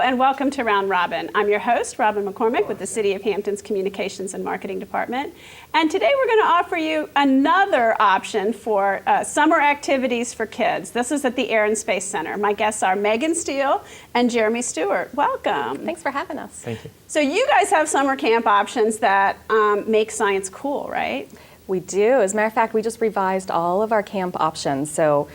and welcome to Round Robin. I'm your host, Robin McCormick, with the City of Hampton's Communications and Marketing Department. And today we're going to offer you another option for summer activities for kids. This is at the Air and Space Center. My guests are Megan Steele and Jeremy Stuart. Welcome. Thanks for having us. Thank you. So you guys have summer camp options that make science cool, right? We do. As a matter of fact, we just revised all of our camp options. So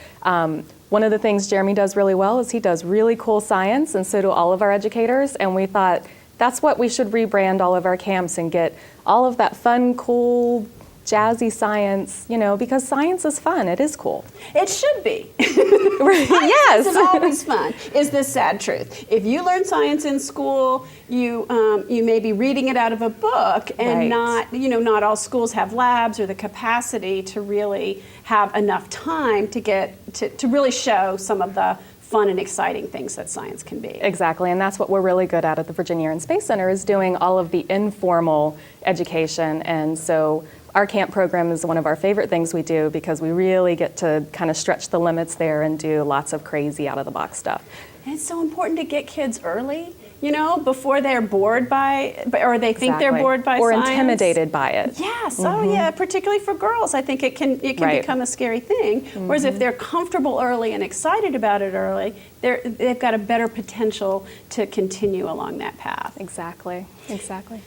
one of the things Jeremy does really well is he does really cool science, and so do all of our educators. And we thought that's what we should rebrand all of our camps and get all of that fun, cool, jazzy science, you know, because science is fun. It is cool. It should be. Yes. It's always fun, is the sad truth. If you learn science in school, you may be reading it out of a book, and not all schools have labs or the capacity to really have enough time to get to really show some of the fun and exciting things that science can be. Exactly, and that's what we're really good at the Virginia Air and Space Center, is doing all of the informal education. And so our camp program is one of our favorite things we do because we really get to kind of stretch the limits there and do lots of crazy out-of-the-box stuff. And it's so important to get kids early, you know, before they're bored or they think they're bored by or science. Or intimidated by it. Yes, oh yeah, particularly for girls. I think it can become a scary thing. Whereas if they're comfortable early and excited about it early, they've got a better potential to continue along that path. Exactly.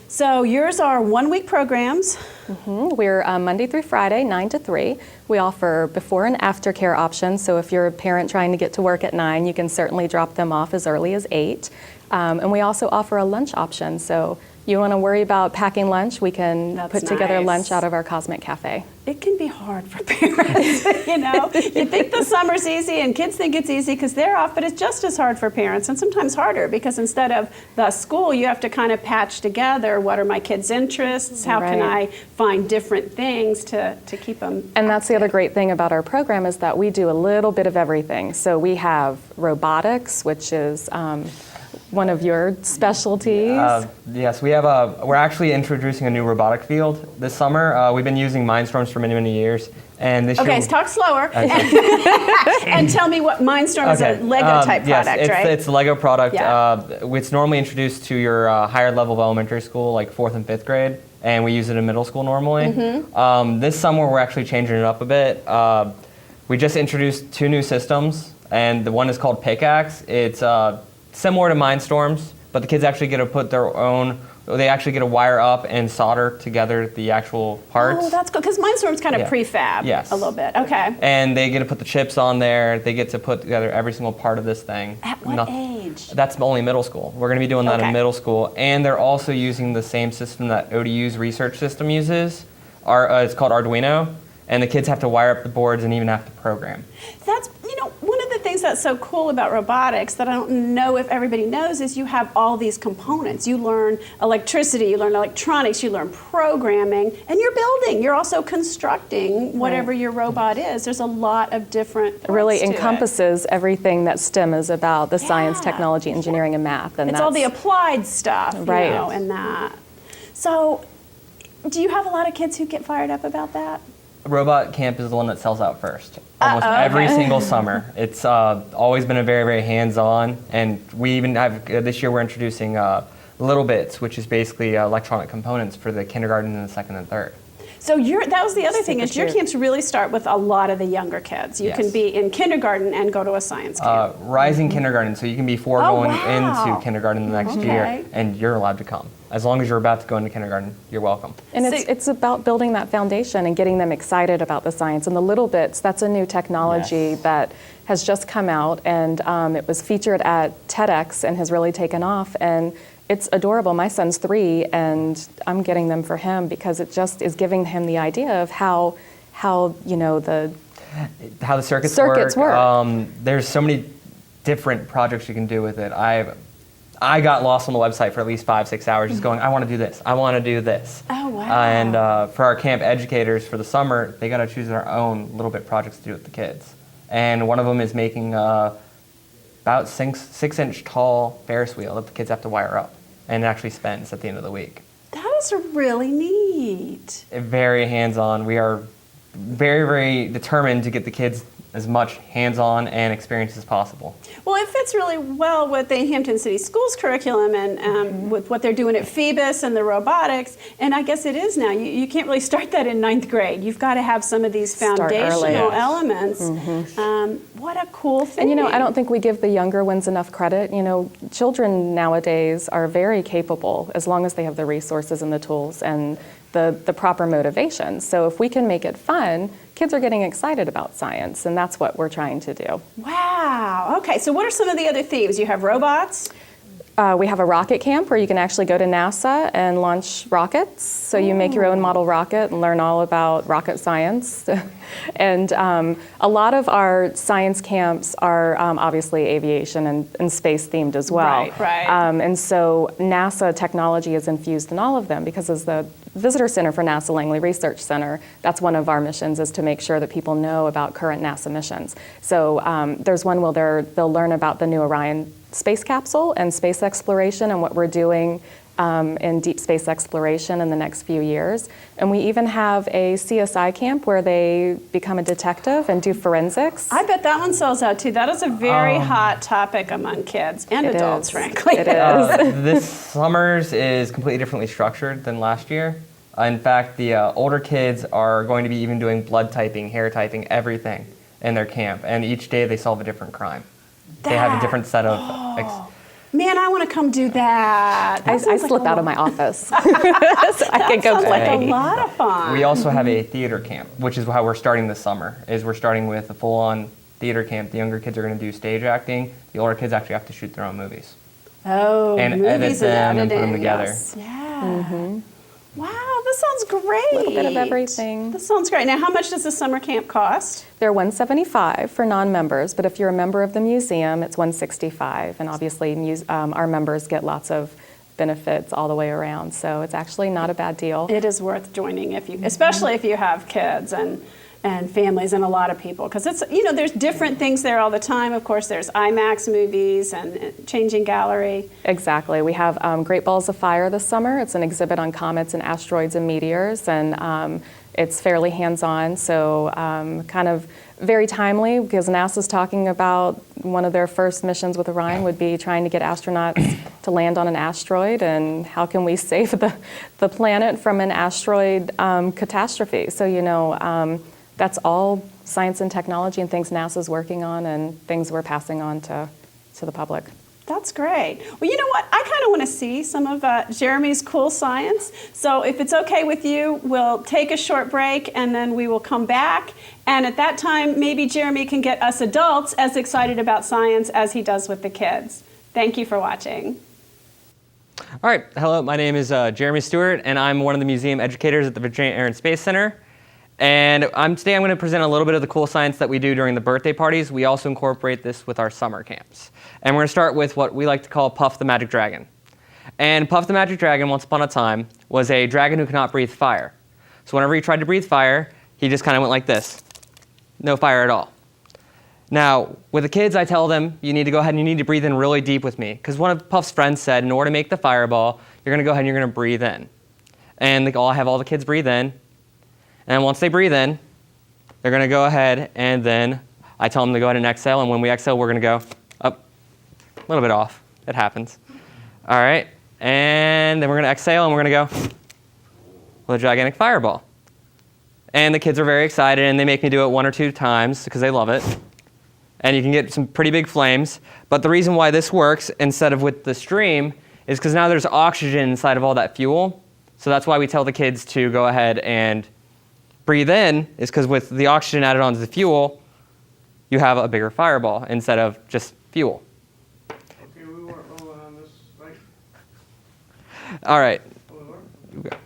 So yours are 1-week programs. We're Monday through Friday, 9 to 3. We offer before and after care options. So if you're a parent trying to get to work at 9, you can certainly drop them off as early as 8. And we also offer a lunch option. So you want to worry about packing lunch, we can put together lunch out of our Cosmic Cafe. It can be hard for parents, you know. You think the summer's easy and kids think it's easy because they're off, but it's just as hard for parents and sometimes harder because instead of the school, you have to kind of patch together what are my kids' interests, how can I find different things to keep them And that's the other great thing about our program is that we do a little bit of everything. So we have robotics, which is one of your specialties. Yes, we're actually introducing a new robotic field this summer. We've been using Mindstorms for many, many years. And this year, so talk slower. And tell me what Mindstorm is, a Lego type product, right? It's a Lego product. Yeah. It's normally introduced to your higher level of elementary school, like 4th and 5th grade, and we use it in middle school normally. This summer, we're actually changing it up a bit. We just introduced 2 new systems, and the one is called Pickaxe. It's similar to Mindstorms, but the kids actually get to put their own, they actually get to wire up and solder together the actual parts. Oh, that's good, because Mindstorm's kind of prefab a little bit. Okay. And they get to put the chips on there. They get to put together every single part of this thing. At what age? That's only middle school. We're going to be doing that in middle school. And they're also using the same system that ODU's research system uses. It's called Arduino. And the kids have to wire up the boards and even have to program. That's, one of the things that's so cool about robotics that I don't know if everybody knows is you have all these components. You learn electricity, you learn electronics, you learn programming, and you're building. You're also constructing whatever your robot is. There's a lot of different parts. It really encompasses everything that STEM is about, the science, technology, engineering, and math. And it's all the applied stuff, right. And that. So, do you have a lot of kids who get fired up about that? Robot Camp is the one that sells out first, almost every single summer. It's always been a very, very hands-on, and we even have, this year we're introducing Little Bits, which is basically electronic components for the kindergarten and the 2nd and 3rd. So that was the other thing, is your camps really start with a lot of the younger kids. You can be in kindergarten and go to a science camp. Rising kindergarten, so you can be going into kindergarten the next year, and you're allowed to come. As long as you're about to go into kindergarten, you're welcome. And it's about building that foundation and getting them excited about the science. And the Little Bits, that's a new technology that has just come out, and it was featured at TEDx and has really taken off. And it's adorable. My son's 3, and I'm getting them for him because it just is giving him the idea of how the circuits work. There's so many different projects you can do with it. I got lost on the website for at least 5-6 hours just going, I want to do this, I want to do this. Oh, wow. And for our camp educators for the summer, they got to choose their own little bit projects to do with the kids. And one of them is making about 6-inch tall Ferris wheel that the kids have to wire up and it actually spins at the end of the week. That is really neat. Very hands-on. We are very, very determined to get the kids as much hands-on and experience as possible. Well, it fits really well with the Hampton City Schools curriculum and with what they're doing at Phoebus and the robotics. And I guess it is now. You can't really start that in 9th grade. You've got to have some of these foundational elements. What a cool thing. And I don't think we give the younger ones enough credit. Children nowadays are very capable as long as they have the resources and the tools and the proper motivation. So if we can make it fun, kids are getting excited about science, and that's what we're trying to do. Wow. Okay, so what are some of the other themes? You have robots? We have a rocket camp where you can actually go to NASA and launch rockets. So you make your own model rocket and learn all about rocket science. And a lot of our science camps are obviously aviation and space themed as well. Right. And so NASA technology is infused in all of them because as the Visitor Center for NASA Langley Research Center, that's one of our missions is to make sure that people know about current NASA missions. So there's one where they'll learn about the new Orion space capsule and space exploration and what we're doing in deep space exploration in the next few years. And we even have a CSI camp where they become a detective and do forensics. I bet that one sells out too. That is a very hot topic among kids and adults, frankly. It is. This summer's is completely differently structured than last year. In fact, the older kids are going to be even doing blood typing, hair typing, everything in their camp. And each day they solve a different crime. They have a different set of... Man, I want to come do that. I slip out of my office so I can go play. Like a lot of fun. We also have a theater camp, which is how we're starting this summer. We're starting with a full-on theater camp. The younger kids are going to do stage acting. The older kids actually have to shoot their own movies. Oh, and movies edit them and put them editing, together. yes. Yeah. Wow, this sounds great. A little bit of everything. This sounds great. Now, how much does the summer camp cost? They're $175 for non-members, but if you're a member of the museum, it's $165. And obviously, our members get lots of benefits all the way around. So it's actually not a bad deal. It is worth joining especially if you have kids and families and a lot of people, because it's there's different things there all the time. Of course, there's IMAX movies and changing gallery. Exactly. We have Great Balls of Fire this summer. It's an exhibit on comets and asteroids and meteors, and it's fairly hands-on, so kind of very timely because NASA's talking about one of their first missions with Orion would be trying to get astronauts to land on an asteroid, and how can we save the planet from an asteroid catastrophe. So that's all science and technology and things NASA's working on and things we're passing on to the public. That's great. Well, you know what? I kind of want to see some of Jeremy's cool science. So if it's okay with you, we'll take a short break and then we will come back. And at that time, maybe Jeremy can get us adults as excited about science as he does with the kids. Thank you for watching. All right. Hello, my name is Jeremy Stuart, and I'm one of the museum educators at the Virginia Air and Space Center. And today I'm going to present a little bit of the cool science that we do during the birthday parties. We also incorporate this with our summer camps. And we're going to start with what we like to call Puff the Magic Dragon. And Puff the Magic Dragon, once upon a time, was a dragon who could not breathe fire. So whenever he tried to breathe fire, he just kind of went like this. No fire at all. Now, with the kids, I tell them, you need to go ahead and you need to breathe in really deep with me. Because one of Puff's friends said, in order to make the fireball, you're going to go ahead and you're going to breathe in. And I have all the kids breathe in. And once they breathe in, they're going to go ahead and then I tell them to go ahead and exhale. And when we exhale, we're going to go up, a little bit off. It happens. All right. And then we're going to exhale and we're going to go with a gigantic fireball. And the kids are very excited and they make me do it 1 or 2 times because they love it. And you can get some pretty big flames. But the reason why this works instead of with the stream is because now there's oxygen inside of all that fuel. So that's why we tell the kids to go ahead and breathe in, is because with the oxygen added onto the fuel, you have a bigger fireball instead of just fuel. Okay, we weren't rolling on this, right? All right.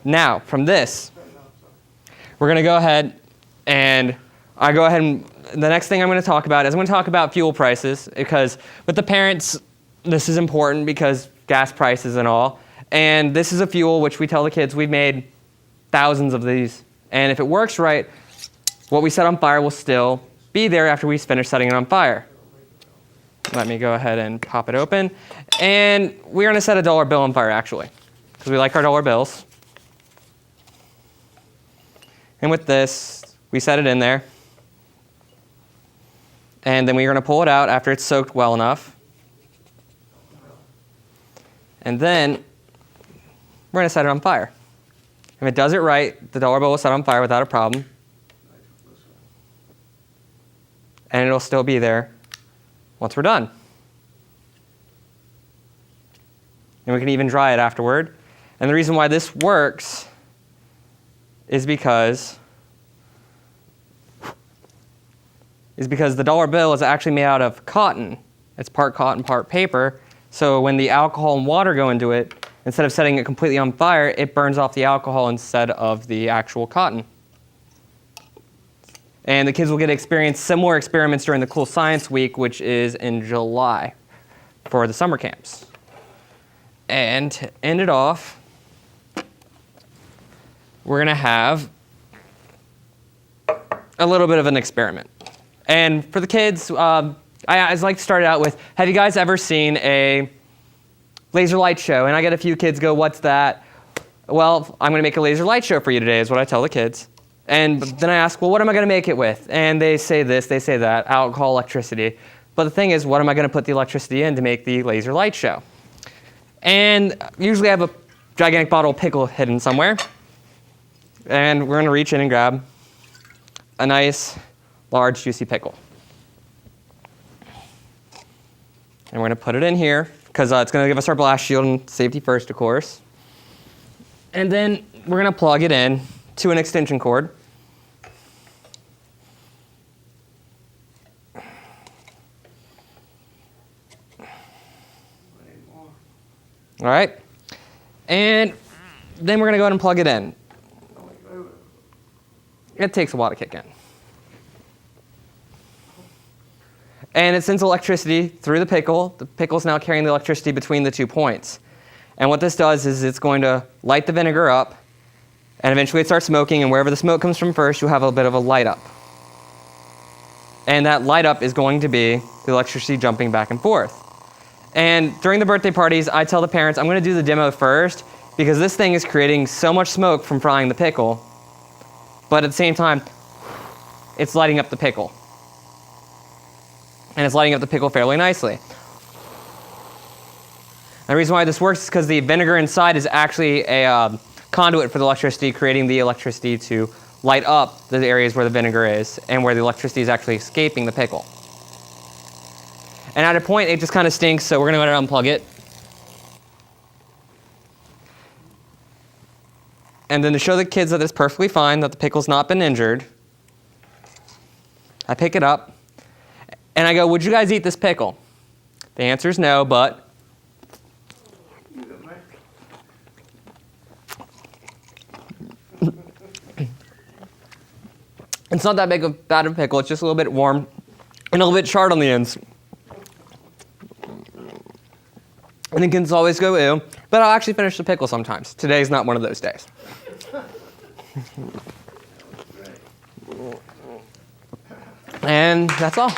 Now, from this, we're going to go ahead and the next thing I'm going to talk about is I'm going to talk about fuel prices, because with the parents, this is important because gas prices and all. And this is a fuel which we tell the kids we've made thousands of these. And if it works right, what we set on fire will still be there after we finish setting it on fire. Let me go ahead and pop it open. And we're going to set a $1 bill on fire, actually, because we like our dollar bills. And with this, we set it in there. And then we're going to pull it out after it's soaked well enough. And then we're going to set it on fire. If it does it right, the dollar bill will set on fire without a problem. And it'll still be there once we're done. And we can even dry it afterward. And the reason why this works is because the dollar bill is actually made out of cotton. It's part cotton, part paper. So when the alcohol and water go into it, instead of setting it completely on fire, it burns off the alcohol instead of the actual cotton. And the kids will get to experience similar experiments during the Cool Science Week, which is in July for the summer camps. And to end it off, we're going to have a little bit of an experiment. And for the kids, I always like to start it out with, have you guys ever seen a laser light show? And I get a few kids go, what's that? Well, I'm going to make a laser light show for you today, is what I tell the kids. And then I ask, well, what am I going to make it with? And they say this, they say that, alcohol, electricity. But the thing is, what am I going to put the electricity in to make the laser light show? And usually I have a gigantic bottle of pickle hidden somewhere. And we're going to reach in and grab a nice, large, juicy pickle. And we're going to put it in here, because it's going to give us our blast shield and safety first, of course. And then we're going to plug it in to an extension cord. All right. And then we're going to go ahead and plug it in. It takes a while to kick in. And it sends electricity through the pickle. The pickle's now carrying the electricity between the 2 points. And what this does is it's going to light the vinegar up, and eventually it starts smoking, and wherever the smoke comes from first, you'll have a bit of a light up. And that light up is going to be the electricity jumping back and forth. And during the birthday parties, I tell the parents, I'm going to do the demo first, because this thing is creating so much smoke from frying the pickle, but at the same time, it's lighting up the pickle. And it's lighting up the pickle fairly nicely. And the reason why this works is because the vinegar inside is actually a conduit for the electricity, creating the electricity to light up the areas where the vinegar is and where the electricity is actually escaping the pickle. And at a point, it just kind of stinks, so we're going to go ahead and unplug it. And then to show the kids that it's perfectly fine, that the pickle's not been injured, I pick it up, and I go, would you guys eat this pickle? The answer is no, but it's not that bad of a pickle. It's just a little bit warm and a little bit charred on the ends. And the kids always go, ew. But I'll actually finish the pickle sometimes. Today's not one of those days. And that's all.